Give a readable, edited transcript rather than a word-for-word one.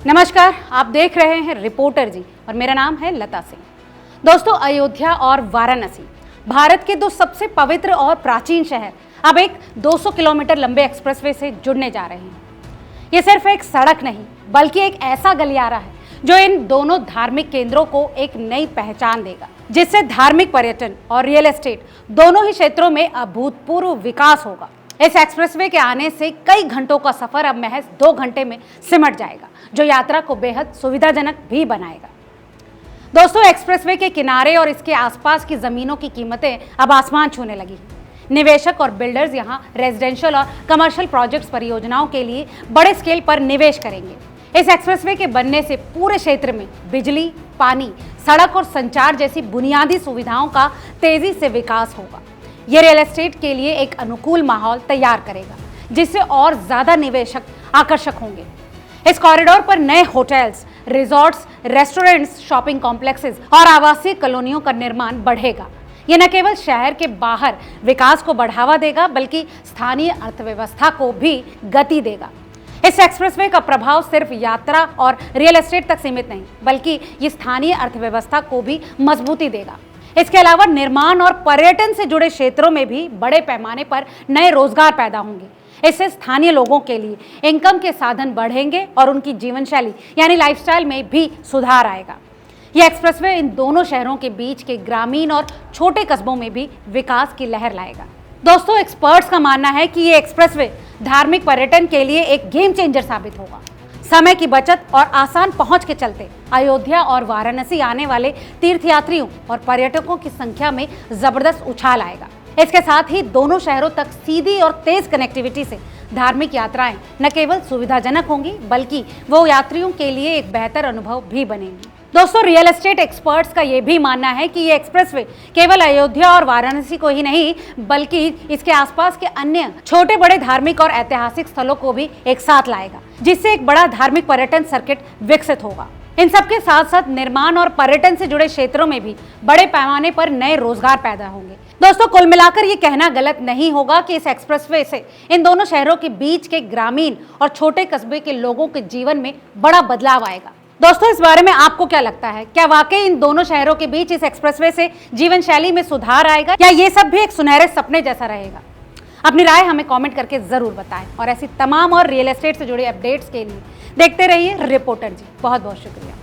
नमस्कार, आप देख रहे हैं रिपोर्टर जी और मेरा नाम है लता सिंह। दोस्तों, अयोध्या और वाराणसी भारत के दो सबसे पवित्र और प्राचीन शहर अब एक 200 किलोमीटर लंबे एक्सप्रेसवे से जुड़ने जा रहे हैं। ये सिर्फ एक सड़क नहीं बल्कि एक ऐसा गलियारा है जो इन दोनों धार्मिक केंद्रों को एक नई पहचान देगा, जिससे धार्मिक पर्यटन और रियल एस्टेट दोनों ही क्षेत्रों में अभूतपूर्व विकास होगा। इस एक्सप्रेसवे के आने से कई घंटों का सफर अब महज 2 घंटे में सिमट जाएगा, जो यात्रा को बेहद सुविधाजनक भी बनाएगा। दोस्तों, एक्सप्रेसवे के किनारे और इसके आसपास की जमीनों की कीमतें अब आसमान छूने लगी हैं। निवेशक और बिल्डर्स यहां रेजिडेंशियल और कमर्शियल प्रोजेक्ट्स परियोजनाओं के लिए बड़े स्केल पर निवेश करेंगे। इस एक्सप्रेसवे के बनने से पूरे क्षेत्र में बिजली, पानी, सड़क और संचार जैसी बुनियादी सुविधाओं का तेजी से विकास होगा। ये रियल एस्टेट के लिए एक अनुकूल माहौल तैयार करेगा, जिससे और ज्यादा निवेशक आकर्षक होंगे। इस कॉरिडोर पर नए hotels, resorts, restaurants, shopping complexes और आवासीय कॉलोनियों का निर्माण बढ़ेगा। ये न केवल शहर के बाहर विकास को बढ़ावा देगा बल्कि स्थानीय अर्थव्यवस्था को भी गति देगा। इस एक्सप्रेसवे का प्रभाव सिर्फ यात्रा और रियल एस्टेट तक सीमित नहीं बल्कि ये स्थानीय अर्थव्यवस्था को भी मजबूती देगा। इसके अलावा निर्माण और पर्यटन से जुड़े क्षेत्रों में भी बड़े पैमाने पर नए रोजगार पैदा होंगे। इससे स्थानीय लोगों के लिए इनकम के साधन बढ़ेंगे और उनकी जीवन शैली यानी लाइफस्टाइल में भी सुधार आएगा। यह एक्सप्रेसवे इन दोनों शहरों के बीच के ग्रामीण और छोटे कस्बों में भी विकास की लहर लाएगा। दोस्तों, एक्सपर्ट्स का मानना है कि ये एक्सप्रेसवे धार्मिक पर्यटन के लिए एक गेम चेंजर साबित होगा। समय की बचत और आसान पहुंच के चलते अयोध्या और वाराणसी आने वाले तीर्थयात्रियों और पर्यटकों की संख्या में जबरदस्त उछाल आएगा। इसके साथ ही दोनों शहरों तक सीधी और तेज कनेक्टिविटी से धार्मिक यात्राएं न केवल सुविधाजनक होंगी बल्कि वो यात्रियों के लिए एक बेहतर अनुभव भी बनेंगी। दोस्तों, रियल एस्टेट एक्सपर्ट्स का ये भी मानना है कि ये एक्सप्रेसवे केवल अयोध्या और वाराणसी को ही नहीं बल्कि इसके आसपास के अन्य छोटे बड़े धार्मिक और ऐतिहासिक स्थलों को भी एक साथ लाएगा, जिससे एक बड़ा धार्मिक पर्यटन सर्किट विकसित होगा। इन सबके साथ साथ निर्माण और पर्यटन से जुड़े क्षेत्रों में भी बड़े पैमाने पर नए रोजगार पैदा होंगे। दोस्तों, कुल मिलाकर ये कहना गलत नहीं होगा कि इस एक्सप्रेसवे से इन दोनों शहरों के बीच के ग्रामीण और छोटे कस्बे के लोगों के जीवन में बड़ा बदलाव आएगा। दोस्तों, इस बारे में आपको क्या लगता है? क्या वाकई इन दोनों शहरों के बीच इस एक्सप्रेसवे से जीवन शैली में सुधार आएगा या ये सब भी एक सुनहरे सपने जैसा रहेगा? अपनी राय हमें कमेंट करके जरूर बताएं और ऐसी तमाम और रियल एस्टेट से जुड़े अपडेट्स के लिए देखते रहिए रिपोर्टर जी। बहुत बहुत शुक्रिया।